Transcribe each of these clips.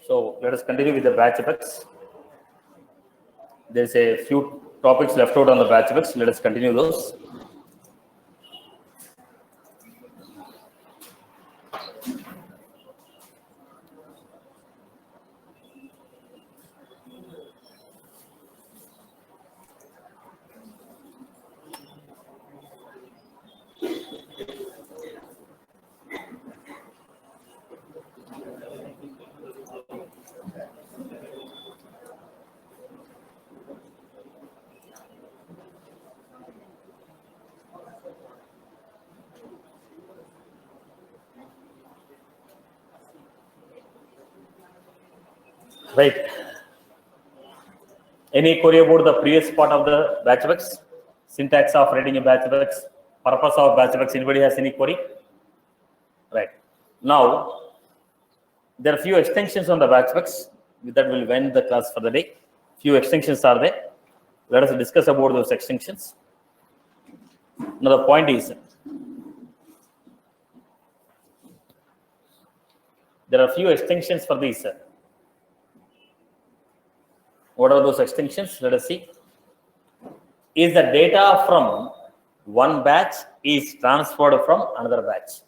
So let us continue with the batch effects. There's a few topics left out on the batch effects. Let us continue those. Right. Any query about the previous part of the batch effects? Syntax of writing a batch effects, purpose of batch effects. Anybody has any query? Right. Now, there are few extensions on the batch effects. With that, we'll end the class for the day. Few extensions are there. Let us discuss about those extensions. Now, the point is, there are few extensions for these. What are those extensions? Let us see. Is the data from one batch is transferred from another batch.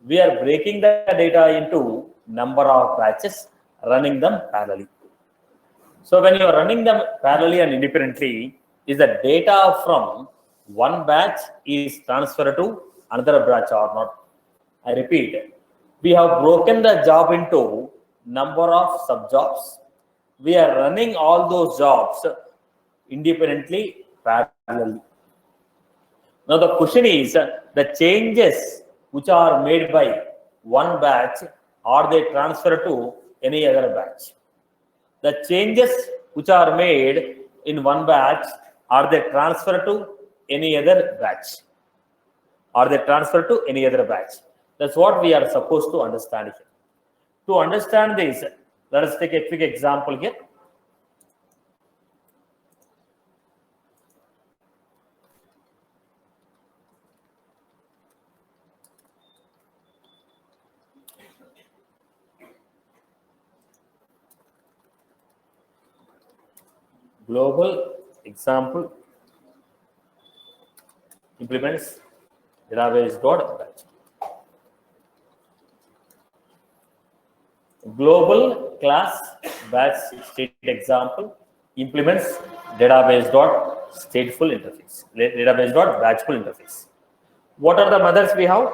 We are breaking the data into number of batches, running them parallelly. So when you are running them parallelly and independently, is the data from one batch is transferred to another batch or not? I repeat, we have broken the job into number of subjobs. We are running all those jobs independently, parallelly. Now the question is, the changes which are made by one batch, are they transferred to any other batch? The changes which are made in one batch, are they transferred to any other batch? Are they transferred to any other batch? That's what we are supposed to understand here. To understand this, let us take a quick example here. Global example implements database.batch. Global class batch state example implements database.stateful interface, database.batchful interface. What are the methods we have?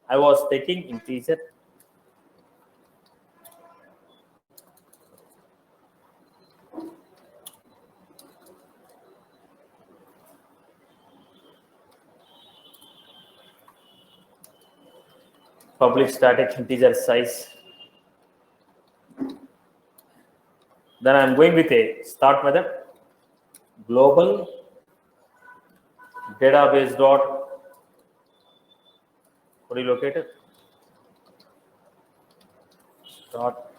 I was taking integer. Public static integer size. Then I am going with a start method. Global database dot relocated dot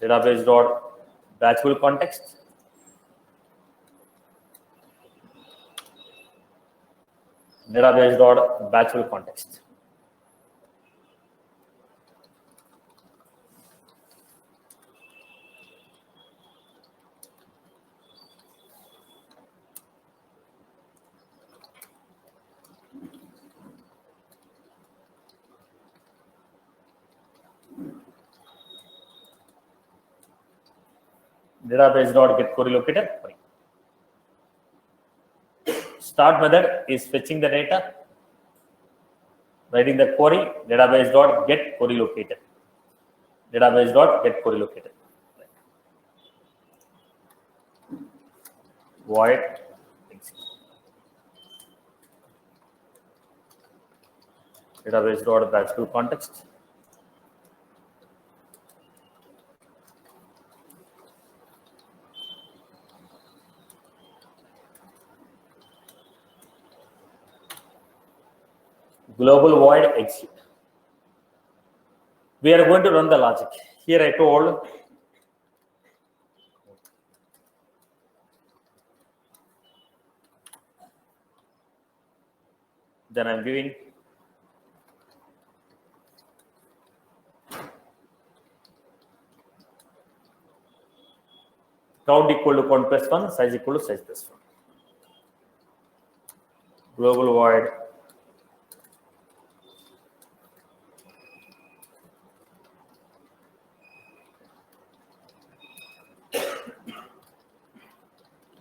database dot batchful context. Database dot batchful context. Database dot get query located. Start method is fetching the data, writing the query, database dot get query located. Database dot get query located. Void database dot batchful context. Global void execute. We are going to run the logic. Here I told then I'm giving count equal to count plus 1, size equal to size plus 1. Global void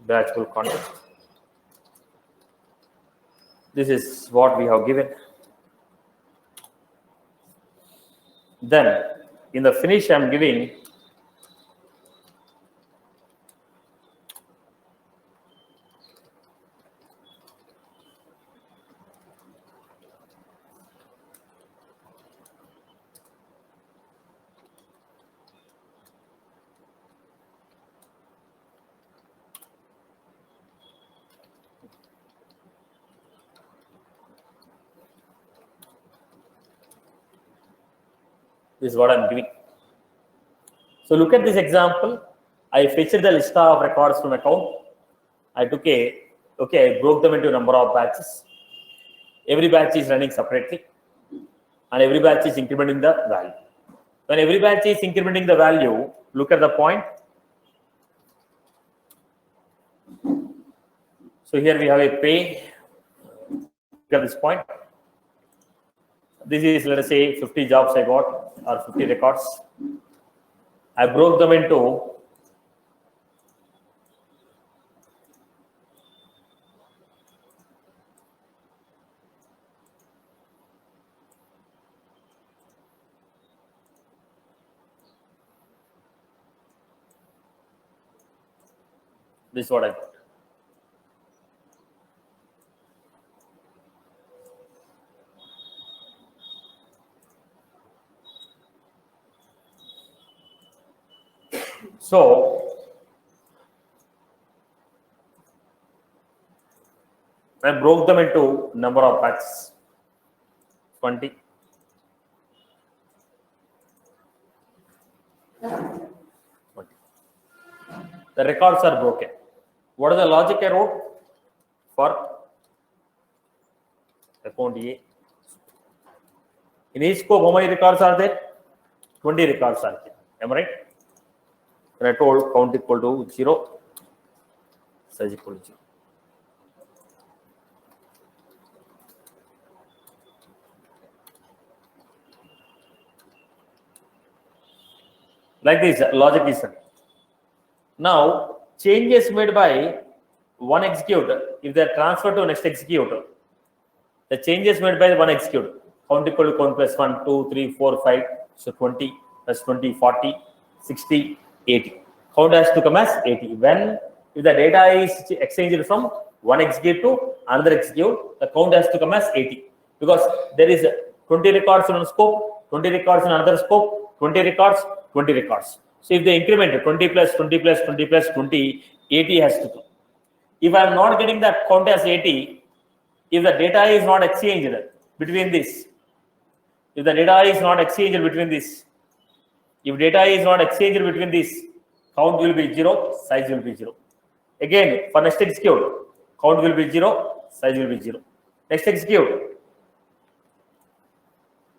batchable context. This is what we have given. Then in the finish I am giving this is what I'm giving. So look at this example. I fetched the list of records from account. I took I broke them into a number of batches. Every batch is running separately, and every batch is incrementing the value. When every batch is incrementing the value, look at the point. So here we have a pay. Look at this point. This is, let us say, 50 jobs I got, or 50 records. I broke them into this is what I got. So I broke them into number of batches, 20. The records are broken. What is the logic I wrote for account A? In each scope, how many records are there? 20 records are there. Am I right? And I told count equal to 0, size equal to 0. Like this, logic is done. Now, changes made by one executor, if they are transferred to next executor, the changes made by one executor, count equal to count plus 1, 2, 3, 4, 5, so 20 plus 20, 40, 60, 80. Count has to come as 80. When if the data is exchanged from one execute to another execute, the count has to come as 80. Because there is 20 records in one scope, 20 records in another scope, 20 records, 20 records. So if they increment 20 plus 20 plus 20 plus 20, 80 has to come. If I am not getting that count as 80, if the data is not exchanged between this, if the data is not exchanged between this, if data is not exchanged between this, count will be 0, size will be 0. Again, for next execute, count will be 0, size will be 0. Next execute.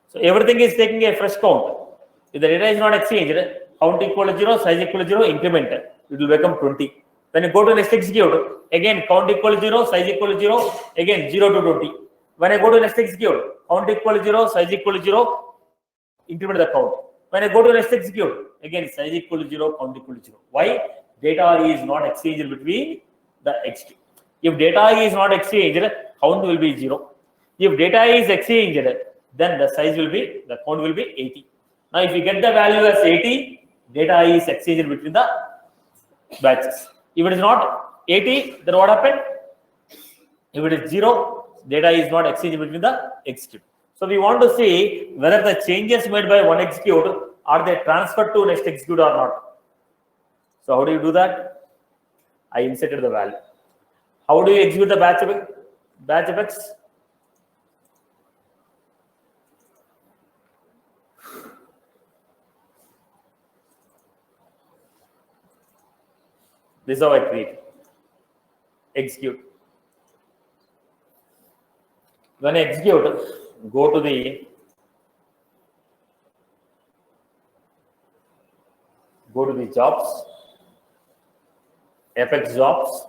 So everything is taking a fresh count. If the data is not exchanged, count equal to 0, size equal to 0, increment, it will become 20. When you go to next execute, again count equal to 0, size equal to 0, again 0 to 20. When I go to next execute, count equal to 0, size equal to 0, increment the count. When I go to next execute, again size equal to 0, count equal to 0. Why? Data is not exchanged between the execute. If data is not exchanged, count will be 0. If data is exchanged, then the size will be, the count will be 80. Now, if you get the value as 80, data is exchanged between the batches. If it is not 80, then what happened? If it is 0, data is not exchanged between the execute. So we want to see whether the changes made by one execute, are they transferred to next execute or not. So how do you do that? I inserted the value. How do you execute the batch effects? This is how I create. Execute. When I execute, go to the jobs. Apex jobs,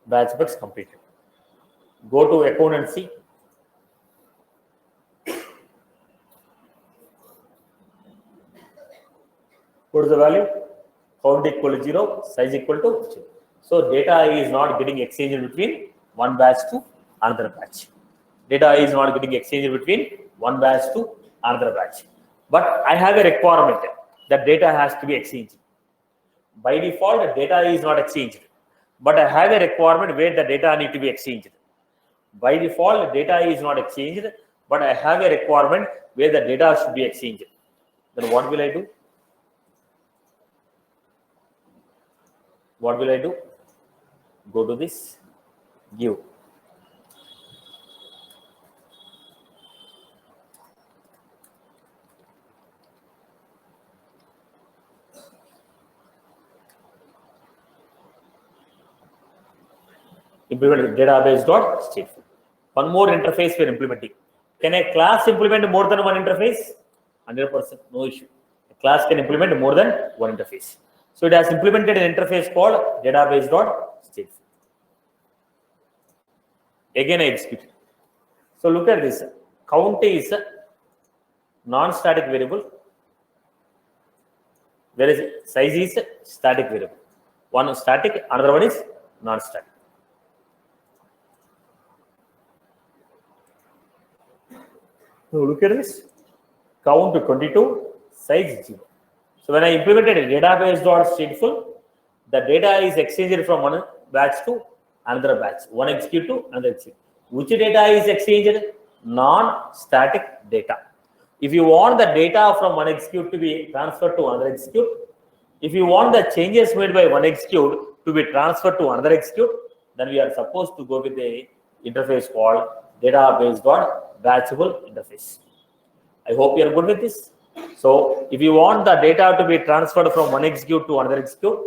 batch books completed. Go to account and see. What is the value? Count equal to 0, size equal to 0. So data is not getting exchanged between one batch to another batch. Data is not getting exchanged between one batch to another batch. But I have a requirement that data has to be exchanged. By default, data is not exchanged. But I have a requirement where the data need to be exchanged. By default, data is not exchanged, but I have a requirement where the data should be exchanged. Then what will I do? What will I do? Go to this, give. Implement database dot stateful. One more interface we are implementing. Can a class implement more than one interface? 100%, no issue. A class can implement more than one interface. So it has implemented an interface called database dot stateful. Again, I execute. So look at this. Count is a non-static variable, whereas size is a static variable. One is static, another one is non-static. So look at this. Count to 22, size 0. So when I implemented a database.stateful, the data is exchanged from one batch to another batch, one execute to another execute. Which data is exchanged? Non-static data. If you want the data from one execute to be transferred to another execute, if you want the changes made by one execute to be transferred to another execute, then we are supposed to go with a interface called database.batchable interface. I hope you are good with this. So if you want the data to be transferred from one execute to another execute,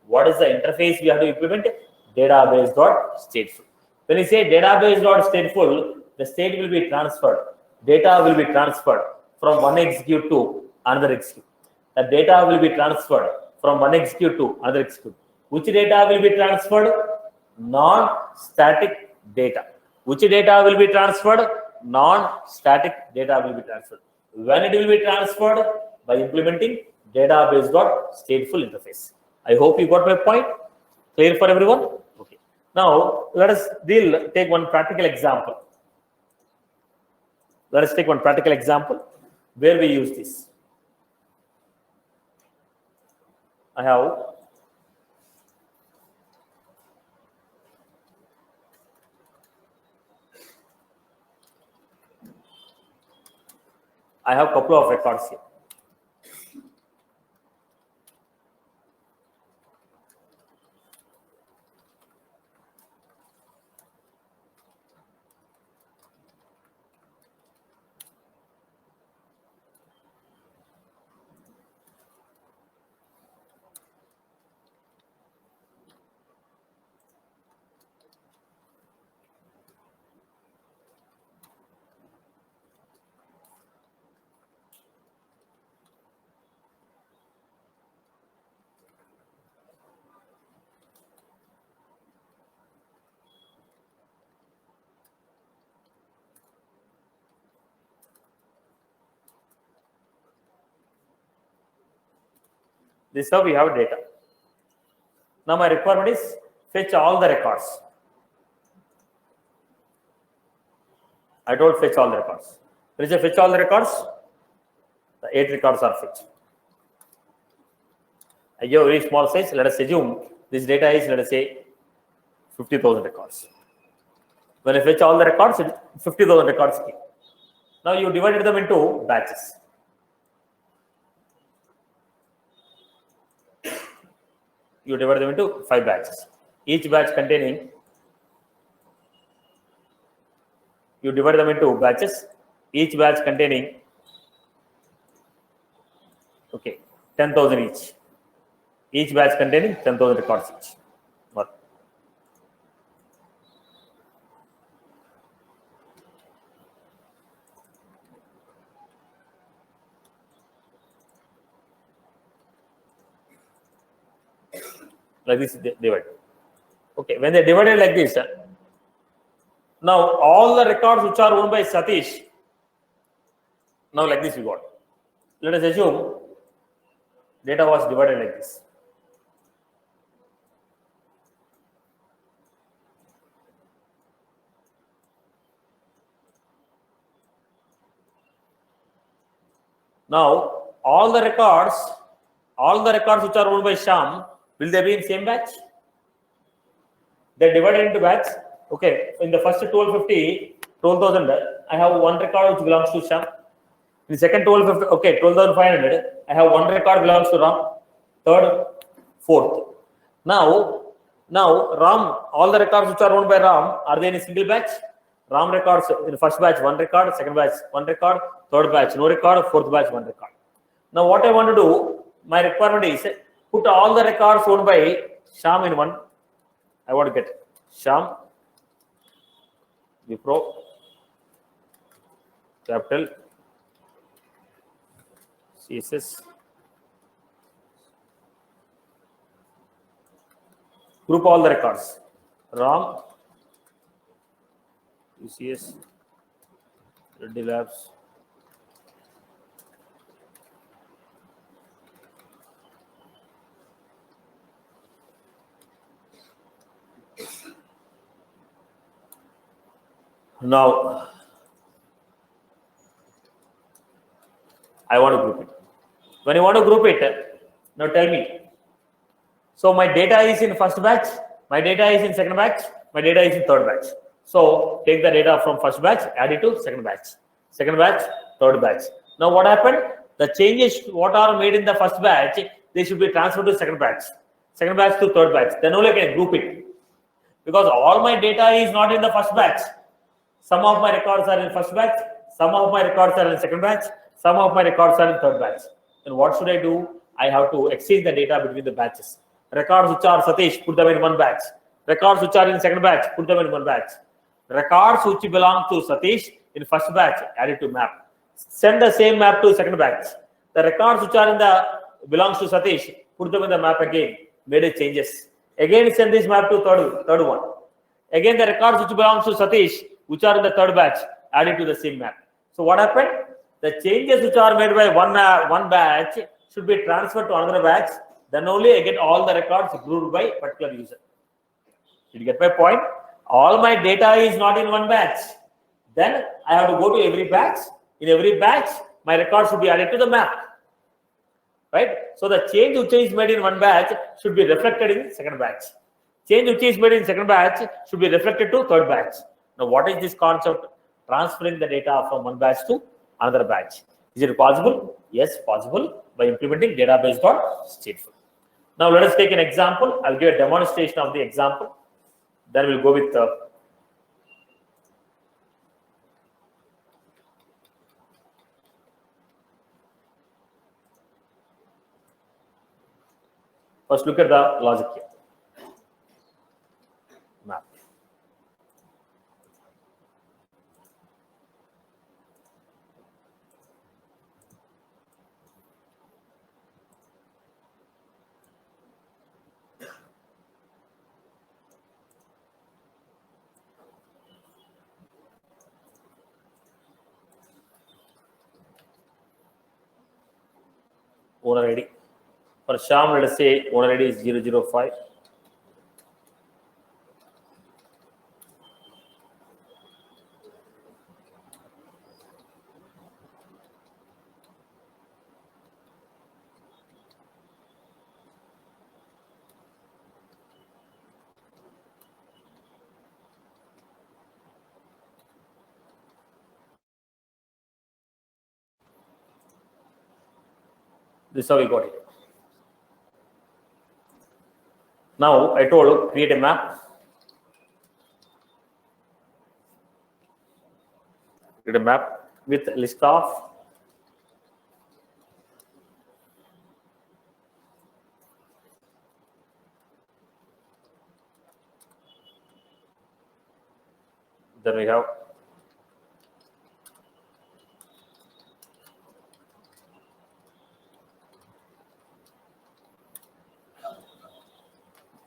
what is the interface we have to implement? Database.stateful. When you say database.stateful, the state will be transferred. Data will be transferred from one execute to another execute. The data will be transferred from one execute to another execute. Which data will be transferred? Non-static data. Which data will be transferred? Non-static data will be transferred. When it will be transferred? By implementing database.stateful interface. I hope you got my point. Clear for everyone? Okay. Now let us take one practical example. Let us take one practical example where we use this. I have a couple of records here. This is how we have data. Now my requirement is fetch all the records. I told fetch all the records. There is a fetch all the records. The 8 records are fetched. I give a very small size. Let us assume this data is, let us say, 50,000 records. When I fetch all the records, 50,000 records came. Now you divided them into batches. You divide them into 5 batches. Each batch containing, you divide them into batches. Each batch containing, okay, 10,000 each. Each batch containing 10,000 records each. What? like this divide. Okay, when they divided like this, now all the records which are owned by Satish, now like this we got. Let us assume data was divided like this. Now all the records which are owned by Sham, will they be in same batch? They're divided into batch. Okay, in the first 12,000, I have one record which belongs to Sham. In the second 12,500, okay, 12,500, I have one record belongs to Ram. Third, fourth. Now Ram, all the records which are owned by Ram, are they in a single batch? Ram records in the first batch, one record, second batch, one record, third batch, no record, fourth batch, one record. Now what I want to do, my requirement is put all the records owned by Sham in one. I want to get Sham, Wipro, capital, CSS, group all the records, Ram, UCS, Reddy Labs, now I want to group it. When you want to group it, now tell me. So my data is in first batch, my data is in second batch, my data is in third batch. So take the data from first batch, add it to second batch, third batch. Now what happened? The changes what are made in the first batch, they should be transferred to second batch to third batch. Then only I can group it. Because all my data is not in the first batch. Some of my records are in first batch, some of my records are in second batch, some of my records are in third batch. Then what should I do? I have to exchange the data between the batches. Records which are Satish, put them in one batch. Records which are in second batch, put them in one batch. Records which belong to Satish in first batch, add it to map. Send the same map to second batch. The records which are in the belongs to Satish, put them in the map again, made a changes. Again send this map to third one. Again the records which belongs to Satish, which are in the third batch, add it to the same map. So what happened? The changes which are made by one batch should be transferred to another batch. Then only I get all the records grouped by particular user. Did you get my point? All my data is not in one batch. Then I have to go to every batch. In every batch, my records should be added to the map. Right? So the change which is made in one batch should be reflected in second batch. Change which is made in second batch should be reflected to third batch. Now, what is this concept? Transferring the data from one batch to another batch. Is it possible? Yes, possible by implementing database.stateful. Now, let us take an example. I'll give a demonstration of the example. Then we'll go with first look at the logic here. Map. Owner ID. For Sham, let us say owner ID is 005. This is how we got it. Now I told create a map. Create a map with list of then we have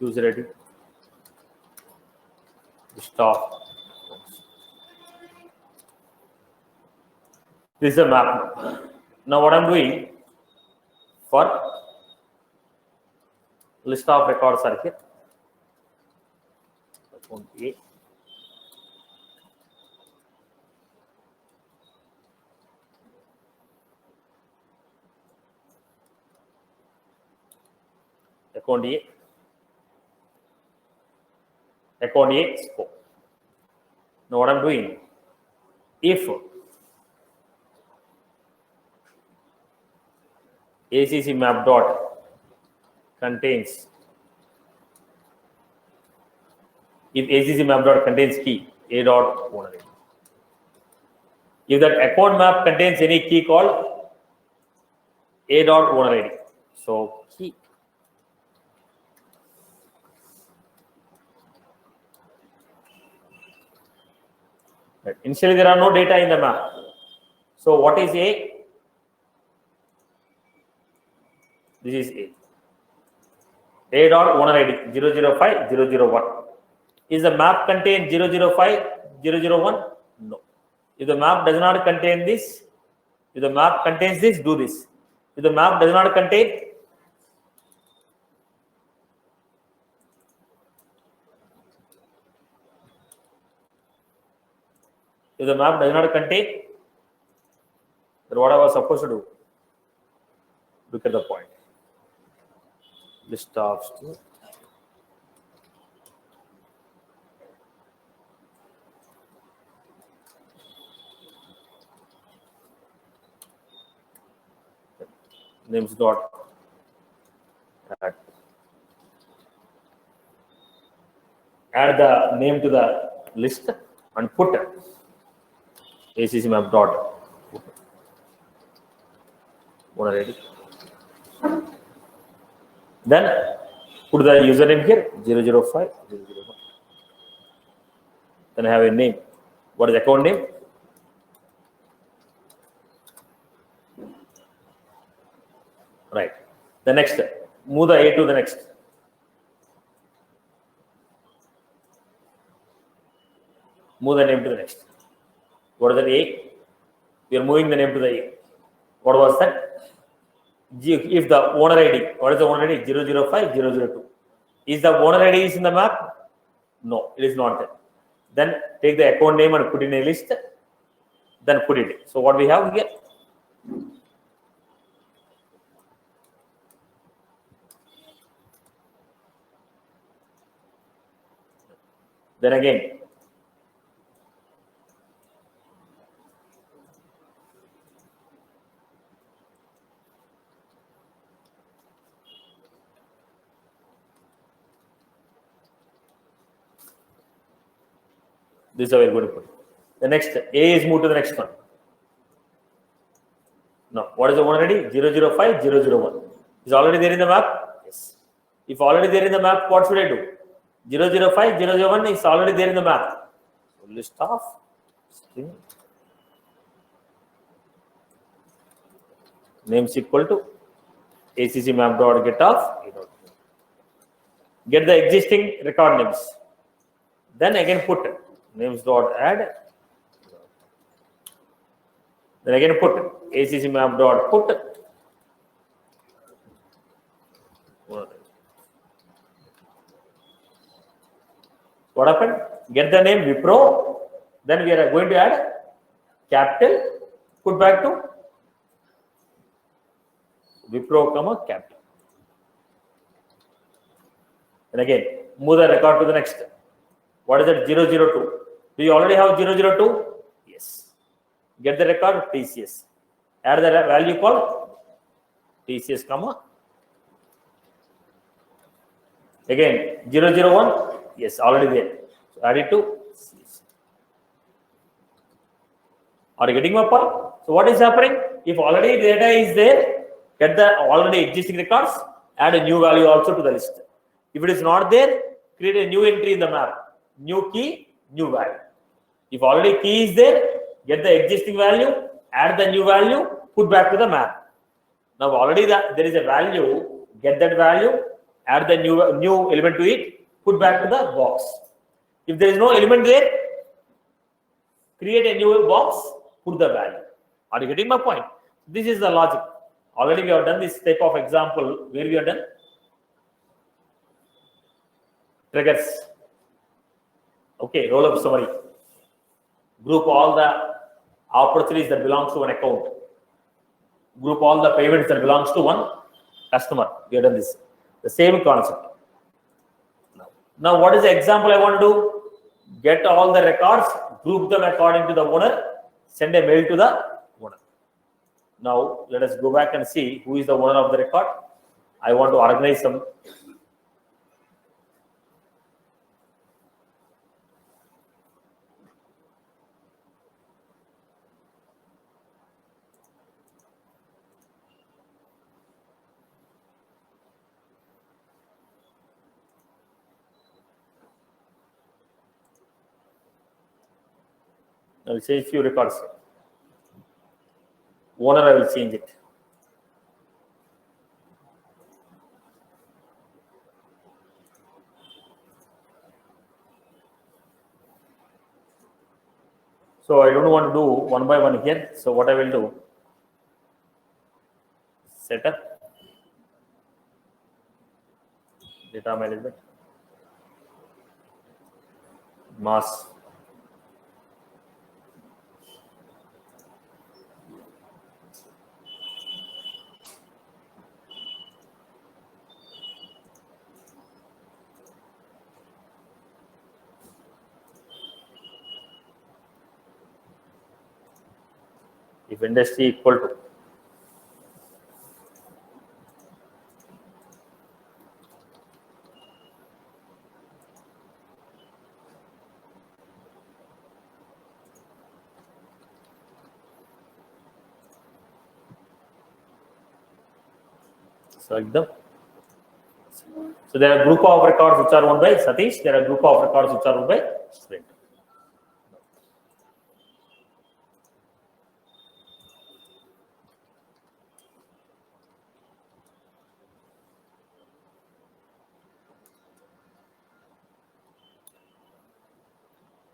User ID. Stop. This is a map. Now what I'm doing for list of records are here. Account A. Account A. Account A scope. Now what I'm doing, if ACC map dot contains, if ACC map dot contains key A dot owner ID. If that account map contains any key called A dot owner ID. So key. Right. Initially there are no data in the map. So what is A? This is A. A dot owner ID 005 001. Is the map contain 005 001? No. If the map does not contain this, if the map contains this, do this. If the map does not contain, if the map does not contain, then what I was supposed to do? Look at the point. List of students. Names dot add the name to the list and put ACC map dot owner ID. Then put the username here 005 001. Then I have a name. What is the account name? Right. The next, move the A to the next. Move the name to the next. What is that A? We are moving the name to the A. What was that? If the owner ID, what is the owner ID? 005 002. Is the owner ID is in the map? No, it is not there. Then take the account name and put in a list. Then put it. So what we have here? Then again, this is how we are going to put it. The next A is moved to the next one. Now, what is the owner ID? 005 001. Is already there in the map? Yes. If already there in the map, what should I do? 005 001 is already there in the map. So list of string names equal to ACC map dot get of A dot. Get the existing record names. Then again put names dot add. Then again put ACC map dot put. What happened? Get the name Wipro. Then we are going to add capital. Put back to Wipro, comma capital. And again, move the record to the next. What is that? 002. Do you already have 002? Yes. Get the record TCS. Add the value called TCS, comma. Again, 001. Yes, already there. So add it to CS. Are you getting my point? So what is happening? If already data is there, get the already existing records, add a new value also to the list. If it is not there, create a new entry in the map. New key, new value. If already key is there, get the existing value, add the new value, put back to the map. Now already there is a value, get that value, add the new element to it, put back to the box. If there is no element there, create a new box, put the value. Are you getting my point? This is the logic. Already we have done this type of example where we have done triggers. Okay, roll up summary. Group all the opportunities that belongs to an account. Group all the payments that belongs to one customer. We have done this. The same concept. Now what is the example I want to do? Get all the records, group them according to the owner, send a mail to the owner. Now let us go back and see who is the owner of the record. I want to organize some. I will change few records. Owner, I will change it. So I don't want to do one by one here. So what I will do, setup, data management, mass. If industry equal to select them. So there are group of records which are owned by Satish. There are group of records which are owned by Sprint.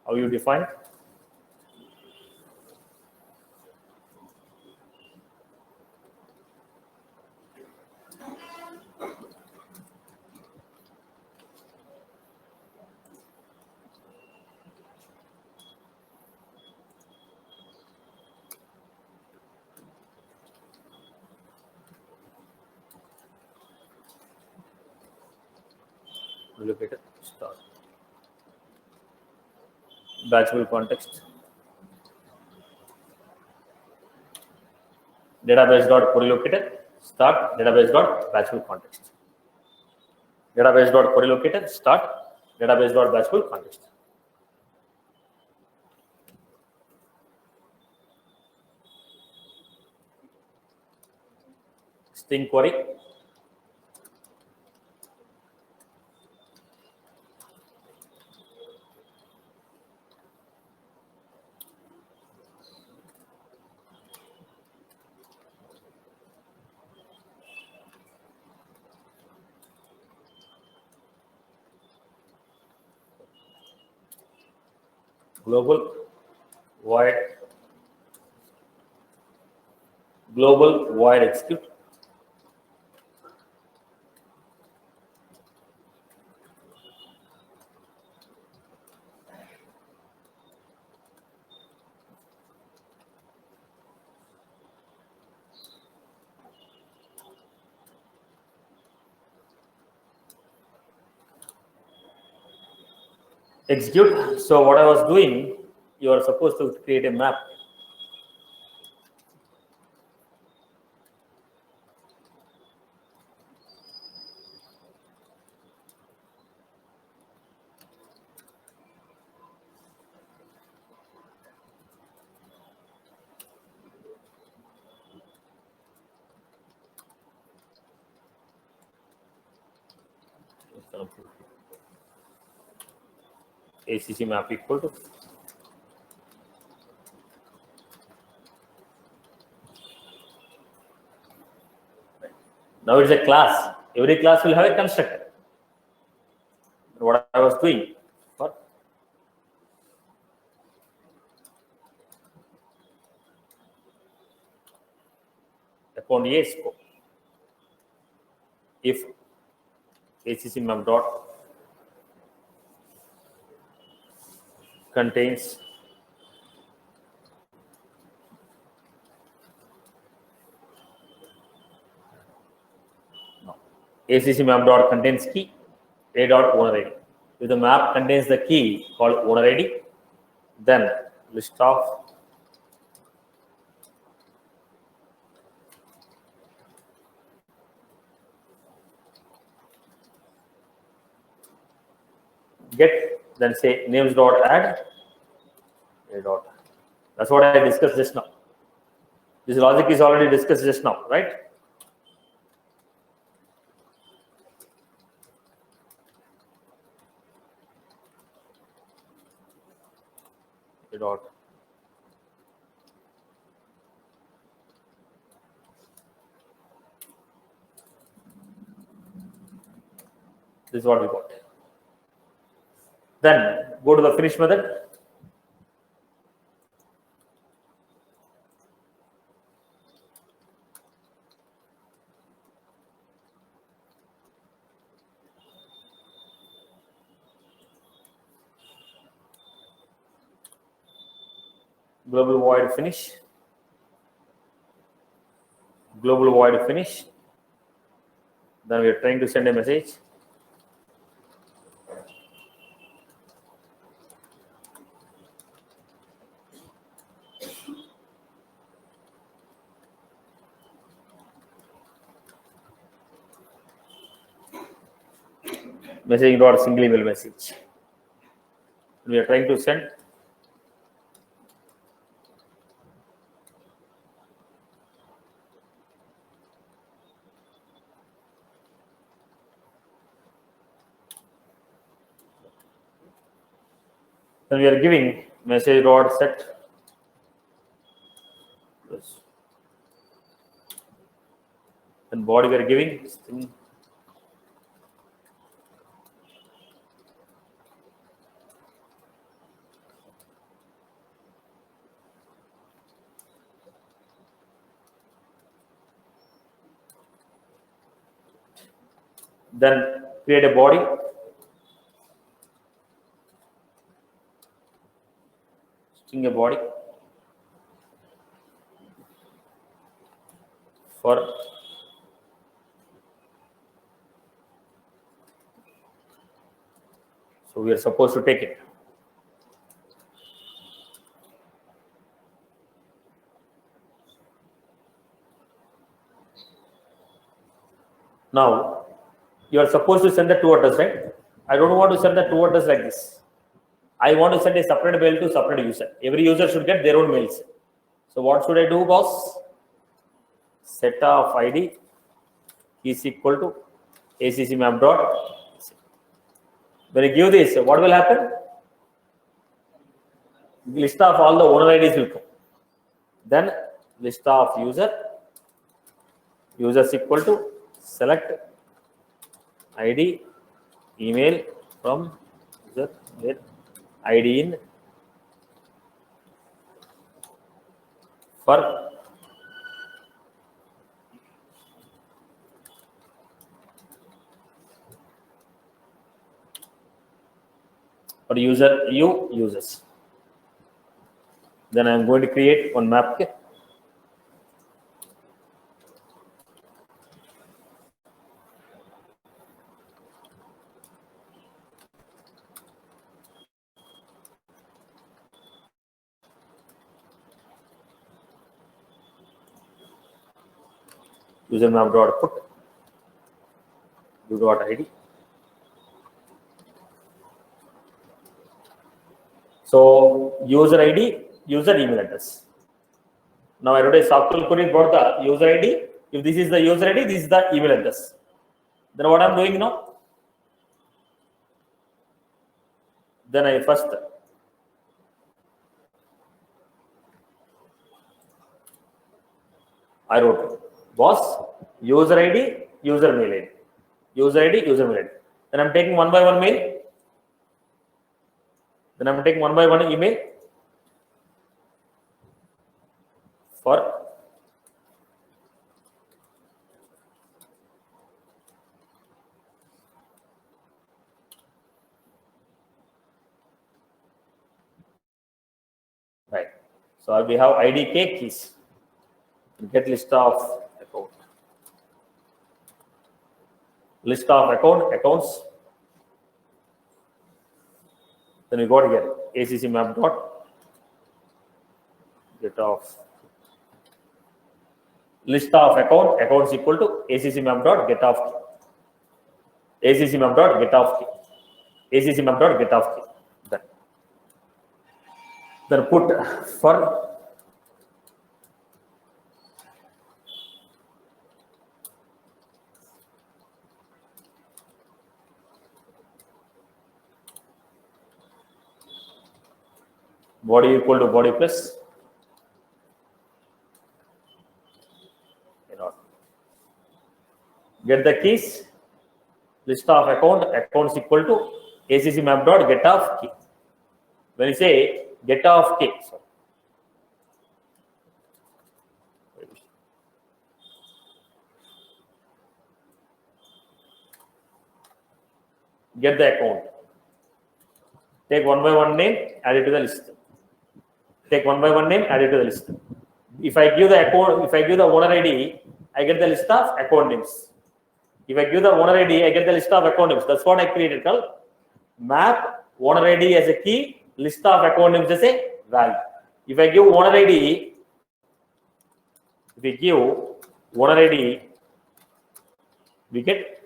How you define it? Look at it. Start. Batchable context. Database dot query located. Start. Database dot batchable context. Database dot query located. Start. Database dot batchable context. String query. Global void execute. Execute. So what I was doing, you are supposed to create a map. ACC map equal to now it's a class. Every class will have a constructor. account A scope. If ACC map dot contains ACC map dot contains key A dot owner ID. If the map contains the key called owner ID, then list of get, then say names dot add A dot. That's what I discussed just now. This logic is already discussed just now, right? A dot. This is what we got. Then go to the finish method. Global void finish. Global void finish. Then we are trying to send a message. Messaging dot single email message. We are trying to send. Then we are giving message dot set. Then body we are giving string. Then create a body. String a body for so we are supposed to take it. Now you are supposed to send the two address, right? I don't want to send the two address like this. I want to send a separate mail to separate user. Every user should get their own mails. So what should I do, boss? Set of ID is equal to ACC map dot. When you give this, what will happen? List of all the owner IDs will come. Then list of user. Users equal to select ID email from user get ID in for user users. Then I am going to create one map. User map dot put dot ID. So user ID, user email address. Now I wrote a SQL query for the user ID. If this is the user ID, this is the email address. Then what I'm doing now? Then I first I wrote boss user ID, user mail ID, user ID, user mail ID. Then I'm taking one by one mail. Then I'm taking one by one email for So we have IDK keys. Get list of account. List of accounts. Then we got here ACC map dot get of list of accounts equal to ACC map dot get of key. ACC map dot get of key. ACC map dot get of key. Then put for body equal to body plus get the keys, list of accounts equal to ACC map dot get of key. When you say get of key, get the account. Take one by one name, add it to the list. Take one by one name, add it to the list. If I give the account, if I give the owner ID, I get the list of account names. If I give the owner ID, I get the list of account names. That's what I created. Called map owner ID as a key, list of account names as a value. If I give owner ID, we get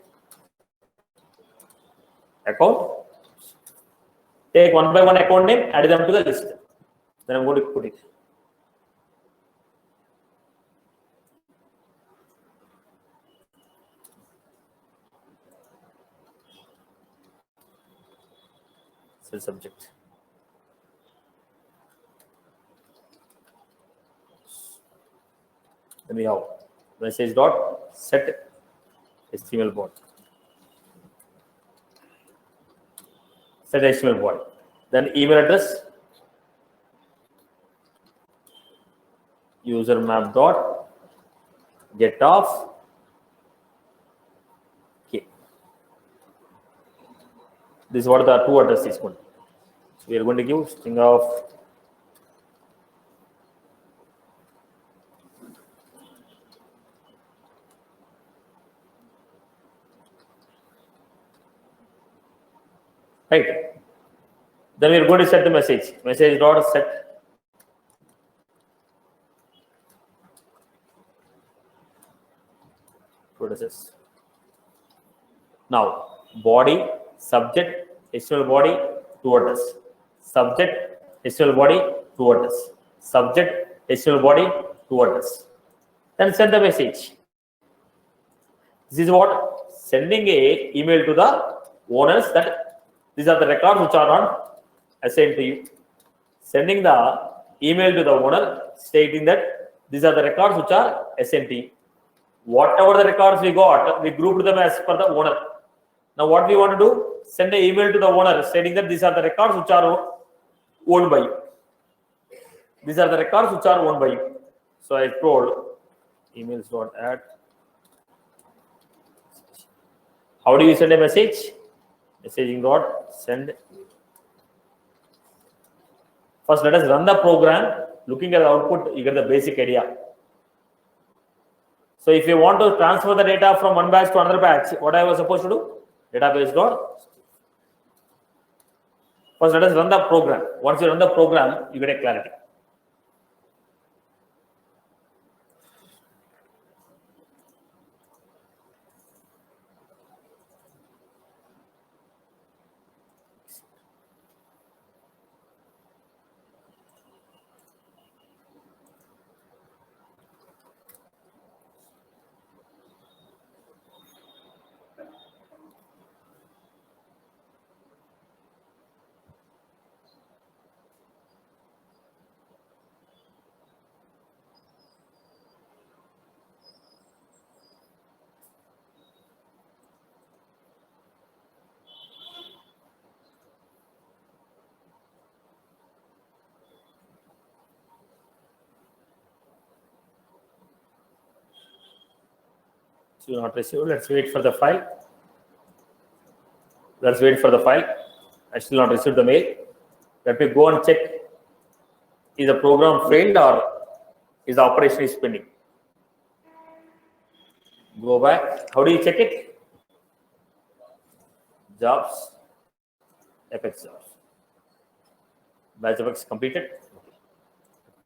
account. Take one by one account name, add them to the list. Then I'm going to put it. Cell subject. Then we have message dot set HTML body. Set HTML body. Then email address user map dot get of key. This is what the two address is going. So we are going to give string of right. Then we are going to set the message. Message dot set process. Now body subject HTML body two address. Subject HTML body two address. Subject HTML body two address. Then send the message. This is what sending a email to the owners that these are the records which are not assigned to you. Sending the email to the owner stating that these are the records which are assigned to you. Whatever the records we got, we grouped them as per the owner. Now what we want to do? Send an email to the owner stating that these are the records which are owned by you. These are the records which are owned by you. So I told emails.add. How do you send a message? Messaging dot send. First, let us run the program. Looking at the output, you get the basic idea. So if you want to transfer the data from one batch to another batch, what I was supposed to do? Database dot. First, let us run the program. Once you run the program, you get a clarity. Still not received. Let's wait for the file. I still not received the mail. Let me go and check Is the program failed or is the operation is pending? Go back. How do you check it? Jobs, Apex jobs. Batch Apex completed.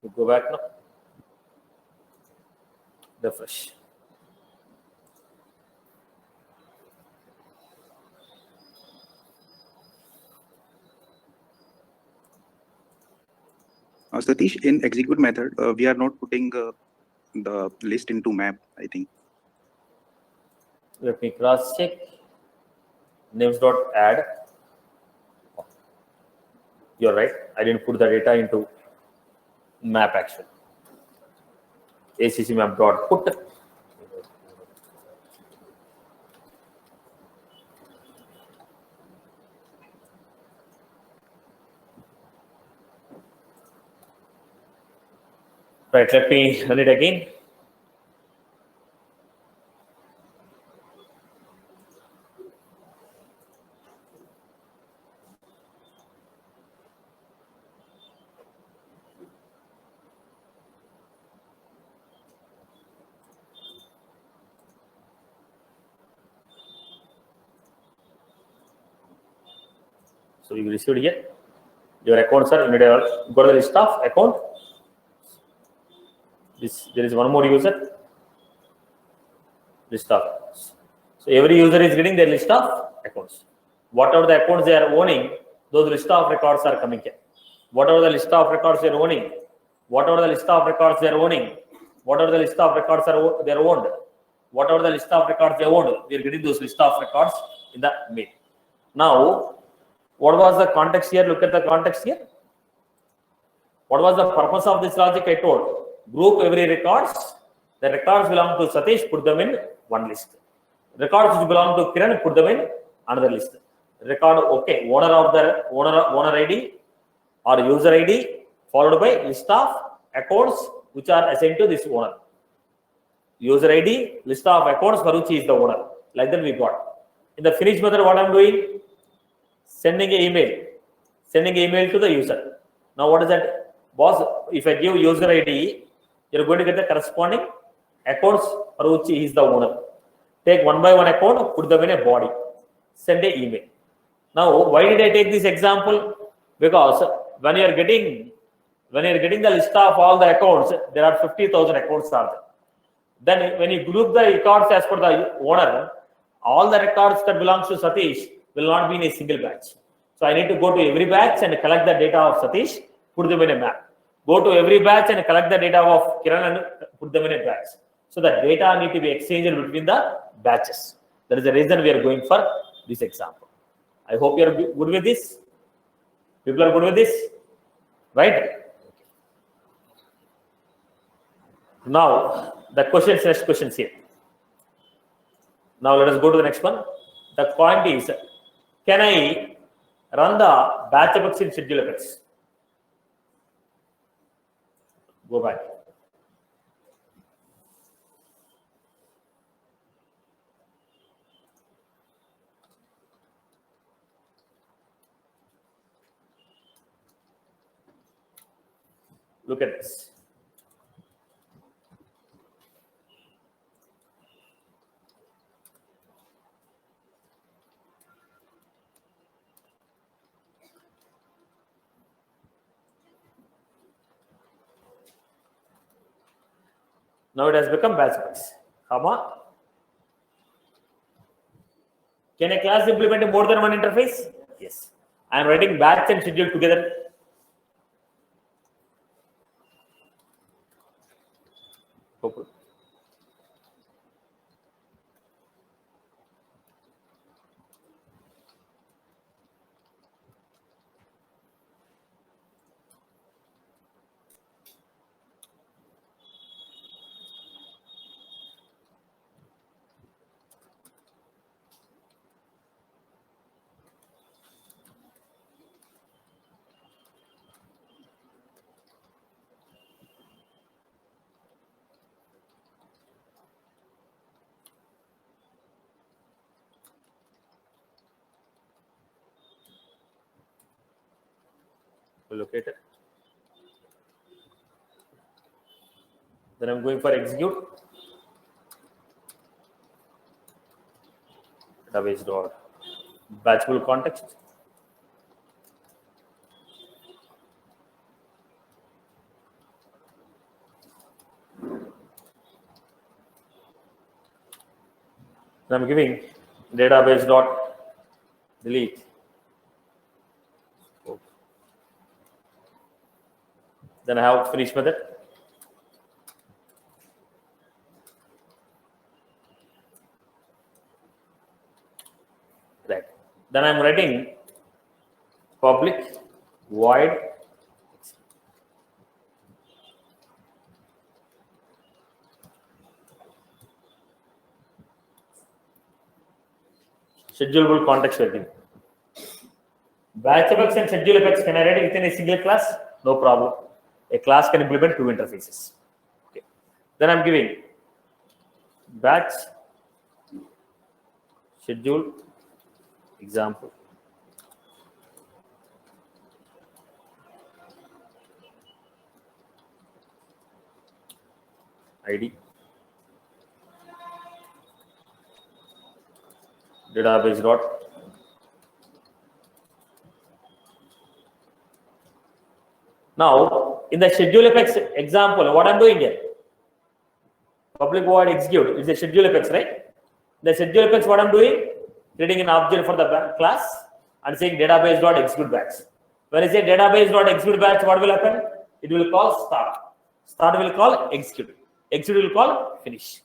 You go back now. Refresh. Satish, in execute method, we are not putting the list into map, I think. Let me cross check. Names dot add. You're right. I didn't put the data into map actually. ACC map dot put. Right. Let me run it again. So you received here. Your accounts are, you need to go to the list of account. There is one more user. List of accounts. So every user is getting their list of accounts. Whatever the accounts they are owning, those list of records are coming here. Whatever the list of records they are owning, whatever the list of records they are owning, whatever the list of records are they are owned, whatever the list of records they owned, we are getting those list of records in the mail. Now, what was the context here? Look at the context here. What was the purpose of this logic? I told, group every records. The records belong to Satish, put them in one list. Records which belong to Kiran, put them in another list. Record, okay, owner of the owner ID or user ID followed by list of accounts which are assigned to this owner. User ID, list of accounts for which he is the owner. Like that we got. In the finish method, what I'm doing? Sending an email to the user. Now what is that? Boss, if I give user ID, you're going to get the corresponding accounts for which he is the owner. Take one by one account, put them in a body, send an email. Now, why did I take this example? Because when you are getting the list of all the accounts, there are 50,000 accounts are there. Then when you group the records as per the owner, all the records that belongs to Satish will not be in a single batch. So I need to go to every batch and collect the data of Satish, put them in a map. Go to every batch and collect the data of Kiran and put them in a batch. So the data need to be exchanged between the batches. That is the reason we are going for this example. I hope you are good with this. People are good with this, right? Now the next questions here. Now let us go to the next one. The point is, can I run the batch Apex in schedule Apex? Go back. Look at this. Now it has become batch Apex. Comma. Can a class implement more than one interface? Yes. I am writing batch and schedule together. Okay. Located. Then I'm going for execute. Database dot batchable context. Then I'm giving database dot delete. Then I have finish method. Right. Then I'm writing public void schedulable context variable. Batch effects and schedule effects can I write within a single class? No problem. A class can implement two interfaces. Okay. Then I'm giving batch schedule example. ID database dot now in the schedule effects example, what I'm doing here, public void execute is a schedule effects, right? The schedule effects, what I'm doing, creating an object for the class and saying database dot execute batch. When I say database dot execute batch, what will happen? It will call start. Start will call execute. Execute will call finish.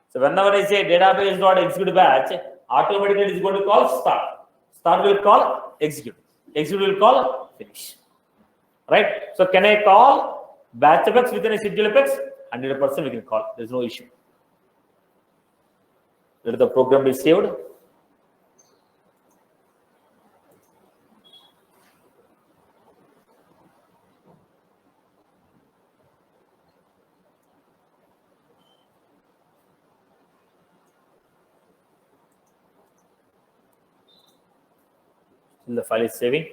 So whenever I say database dot execute batch, automatically it is going to call start. Start will call execute. Execute will call finish. Right? So can I call batch effects within a schedule effects? 100% we can call. There is no issue. Let the program be saved. The file is saving.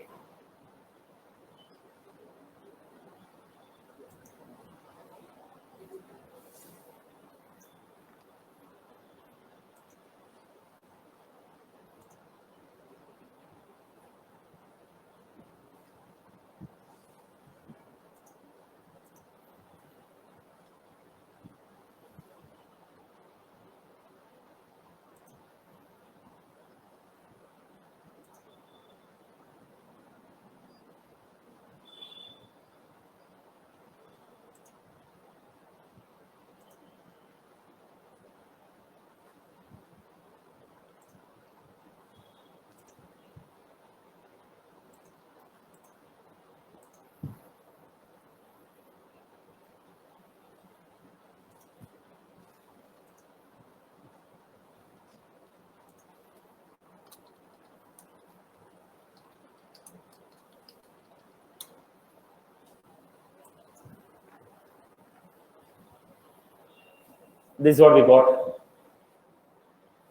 This is what we got.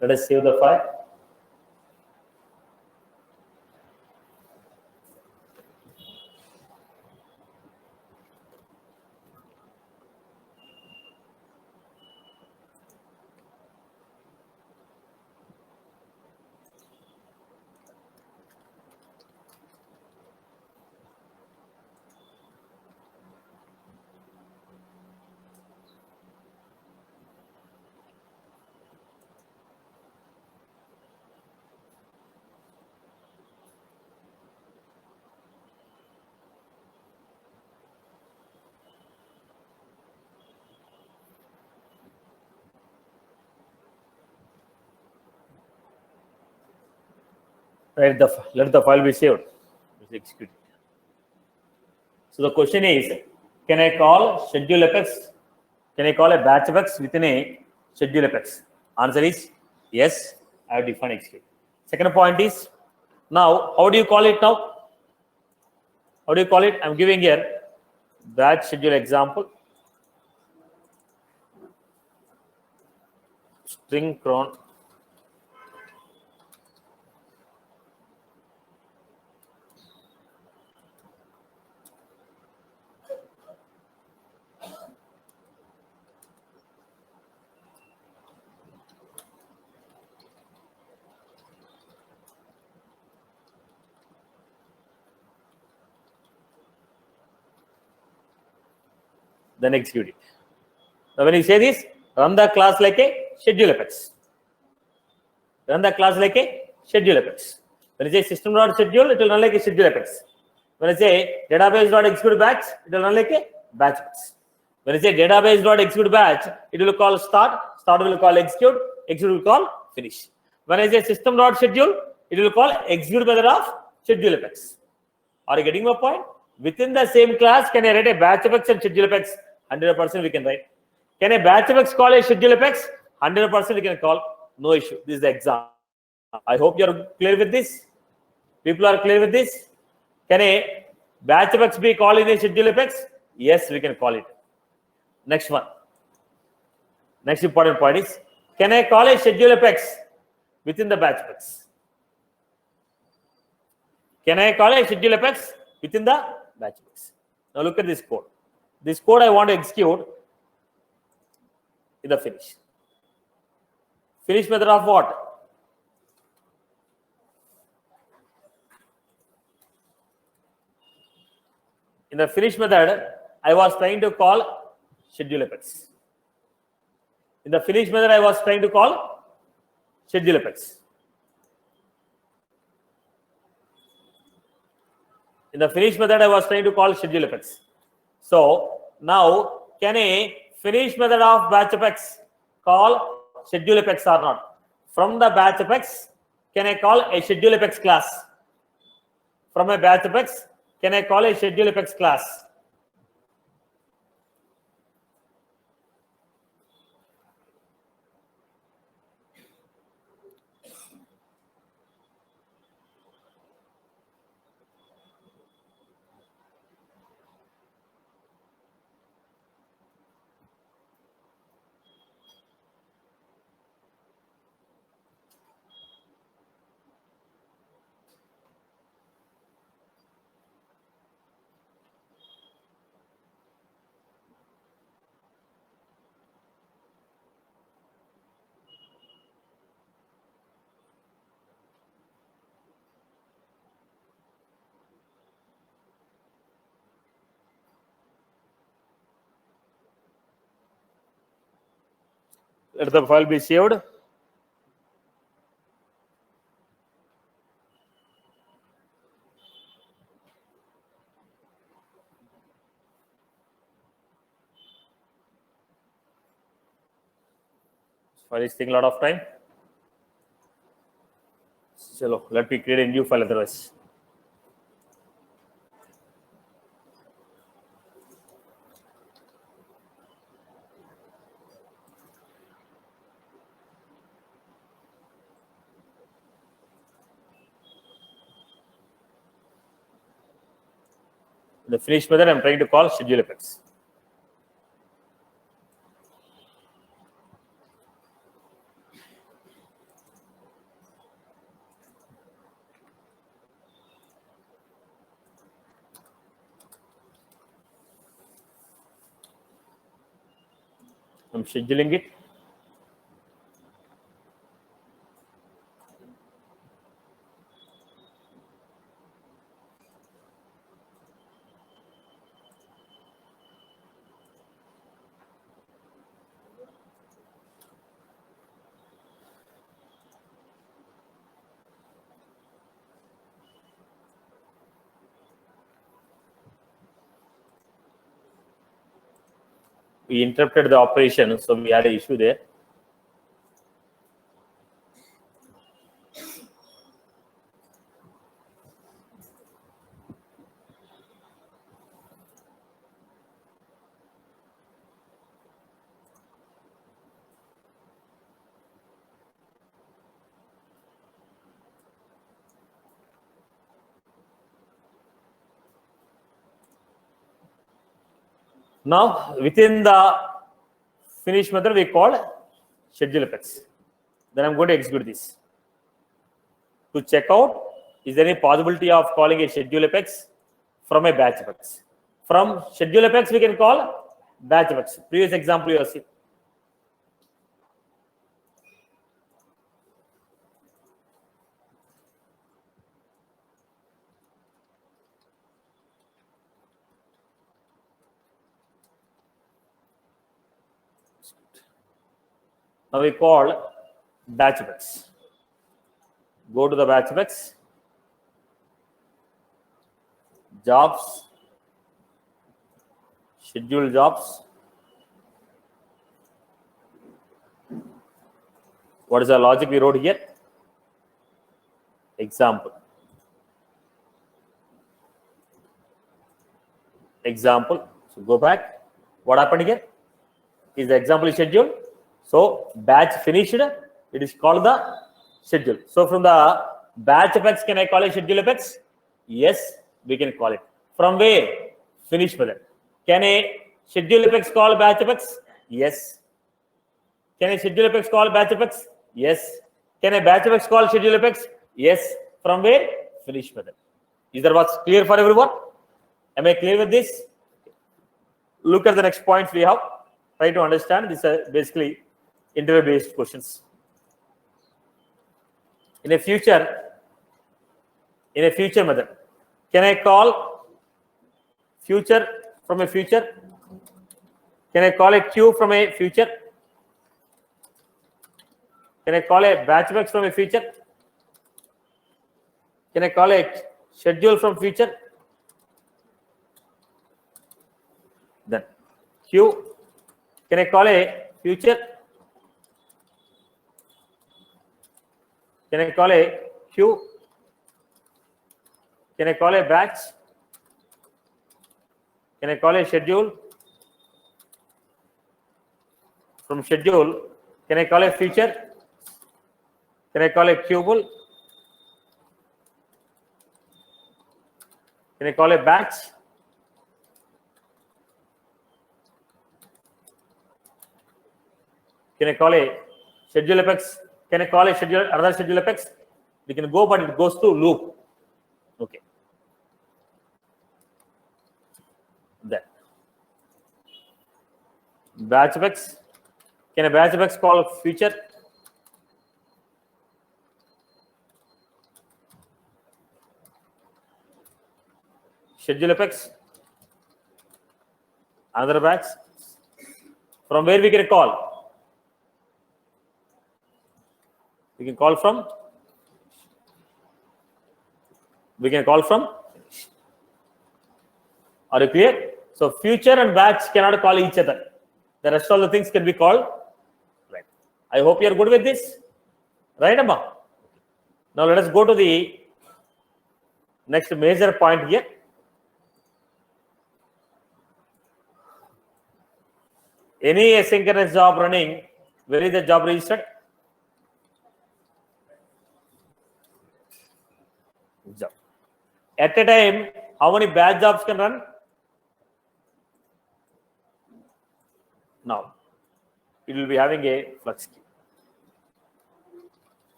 Let us save the file. Right, let the file be saved. Execute. So the question is, can I call schedule effects? Can I call a batch effects within a schedule effects? Answer is yes. I have defined execute. Second point is, now how do you call it now? How do you call it? I'm giving here batch schedule example. String cron. then execute it. Now when you say this, run the class like a schedule apex. Run the class like a schedule apex. When you say system.schedule, it will run like a schedule apex. When I say database.execute batch, it will run like a batch apex. When I say database.execute batch, it will call start, start will call execute, execute will call finish. When I say system.schedule, it will call execute method of schedule apex. Are you getting my point? Within the same class, can I write a batch apex and schedule apex? 100% we can write. Can a batch apex call a schedule apex? 100% we can call. No issue. This is the exam. I hope you are clear with this. People are clear with this. Can a batch apex be called in a schedule apex? Yes, we can call it. Next one. Next important point is, can I call a schedule apex within the batch apex? Can I call a schedule apex within the batch apex? Now look at this code. This code I want to execute in the finish. Finish method of what? In the finish method, I was trying to call schedule apex. In the finish method, I was trying to call schedule apex. In the finish method, I was trying to call schedule apex. So now, can a finish method of batch apex call schedule apex or not? From the batch apex, can I call a schedule apex class? From a batch apex, can I call a schedule apex class? Let the file be saved. File is taking a lot of time. So let me create a new file otherwise. The finish method I'm trying to call schedule apex. I'm scheduling it. We interrupted the operation, so we had an issue there. Now, within the finish method, we call schedule apex. Then I'm going to execute this. To check out, is there any possibility of calling a schedule apex from a batch apex? From schedule apex, we can call batch apex. Previous example you have seen. Now we call batch effects. Go to the batch effects. Jobs. Schedule jobs. What is the logic we wrote here? Example. Example. So go back. What happened here? Is the example schedule? So batch finished. It is called the schedule. So from the batch effects, can I call it schedule effects? Yes, we can call it. From where? Finish method. Can a schedule effects call batch effects? Yes. Can a schedule effects call batch effects? Yes. Can a batch effects call schedule effects? Yes. From where? Finish method. Is that what's clear for everyone? Am I clear with this? Look at the next points we have. Try to understand. These are basically interview-based questions. In a future method, can I call future from a future? Can I call a queue from a future? Can I call a batch effects from a future? Can I call a schedule from future? Then queue. Can I call a future? Can I call a queue? Can I call a batch? Can I call a schedule? From schedule, can I call a feature? Can I call a queuable? Can I call a batch? Can I call a schedule effects? Can I call a schedule another schedule effects? We can go, but it goes to loop. Okay. Then batch effects. Can a batch effects call feature? Schedule effects. Another batch. From where we can call? We can call from. We can call from. Are you clear? So future and batch cannot call each other. The rest of the things can be called. Right. I hope you are good with this. Right, Amma? Now let us go to the next major point here. Any asynchronous job running, where is the job registered? Job. At a time, how many batch jobs can run? Now, it will be having a flux queue.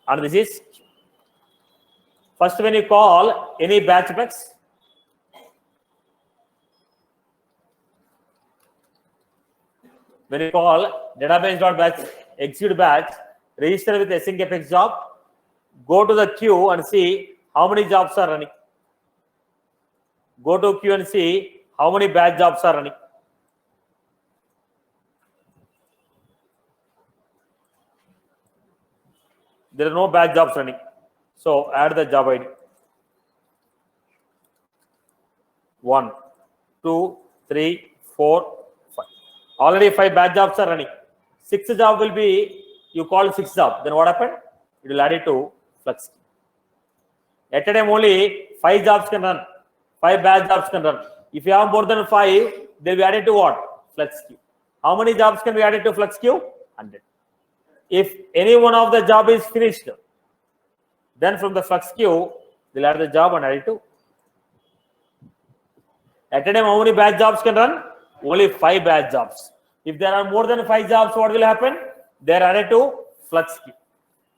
And this is first when you call any batch effects, when you call database.batch execute batch, register with async effects job, go to the queue and see how many jobs are running. Go to queue and see how many batch jobs are running. There are no batch jobs running. So add the job ID. 1, 2, 3, 4, 5. Already 5 batch jobs are running. 6th job will be, you called 6th job. Then what happened? It will add it to flux queue. At a time only 5 jobs can run. 5 batch jobs can run. If you have more than 5, they'll be added to what? Flux queue. How many jobs can be added to flux queue? 100. If any one of the job is finished, then from the flux queue, they'll add the job and add it to. At a time, how many batch jobs can run? Only 5 batch jobs. If there are more than 5 jobs, what will happen? They are added to flux queue.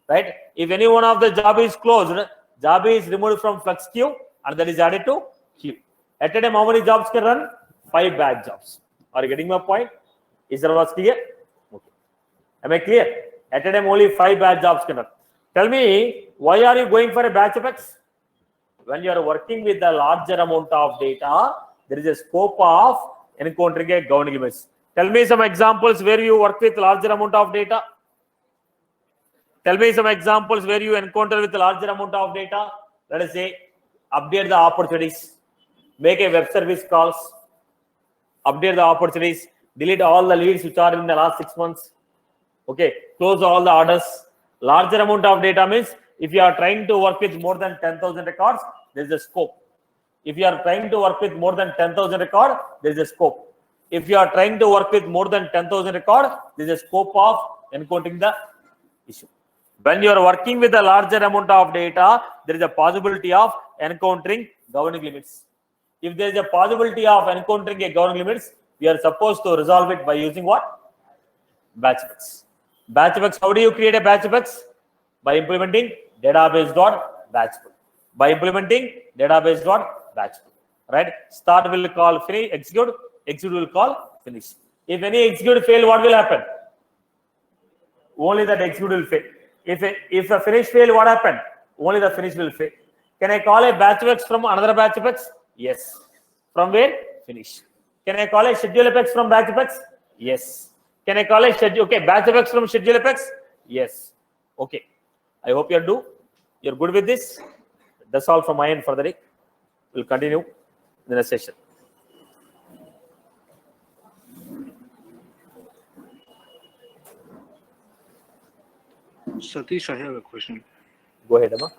Right? If any one of the job is closed, job is removed from flux queue and that is added to queue. At a time, how many jobs can run? 5 batch jobs. Are you getting my point? Is that what's clear? Okay. Am I clear? At a time, only 5 batch jobs can run. Tell me, why are you going for a batch effects? When you are working with a larger amount of data, there is a scope of encountering a governing image. Tell me some examples where you work with larger amount of data. Tell me some examples where you encounter with larger amount of data. Let us say, update the opportunities, make a web service calls, update the opportunities, delete all the leads which are in the last 6 months. Okay, close all the orders. Larger amount of data means if you are trying to work with more than 10,000 records, there is a scope. If you are trying to work with more than 10,000 record, there is a scope. If you are trying to work with more than 10,000 record, there is a scope of encoding the issue. When you are working with a larger amount of data, there is a possibility of encountering governing limits. If there is a possibility of encountering a governing limits, we are supposed to resolve it by using what? Batch effects. Batch effects. How do you create a batch effects? By implementing database.batchful. By implementing database.batchful. Right? Start will call finish, execute will call finish. If any execute fail, what will happen? Only that execute will fail. If a finish fail, what happened? Only the finish will fail. Can I call a batch effects from another batch effects? Yes. From where? Finish. Can I call a schedule effects from batch effects? Yes. Can I call a schedule? Okay, batch effects from schedule effects? Yes. Okay. I hope you're good with this. That's all from my end for the day. We'll continue in the next session. Satish, I have a question. Go ahead, Amma.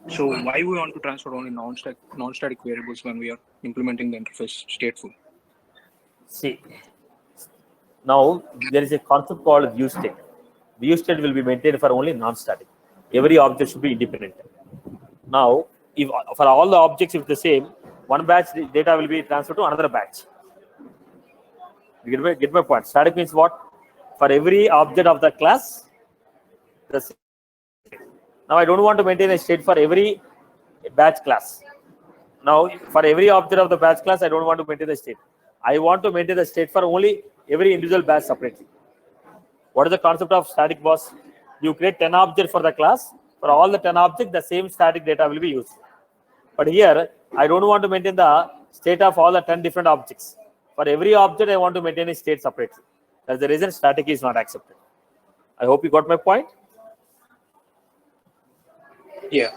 So why we want to transfer only non-static variables when we are implementing the interface stateful? See, now there is a concept called view state. View state will be maintained for only non-static. Every object should be independent. Now, if for all the objects, if the same, one batch data will be transferred to another batch. You get my point. Static means what? For every object of the class, the same. Now I don't want to maintain a state for every batch class. Now, for every object of the batch class, I don't want to maintain the state. I want to maintain the state for only every individual batch separately. What is the concept of static, boss? You create 10 objects for the class. For all the 10 objects, the same static data will be used. But here, I don't want to maintain the state of all the 10 different objects. For every object, I want to maintain a state separately. That's the reason static is not accepted. I hope you got my point. Yeah.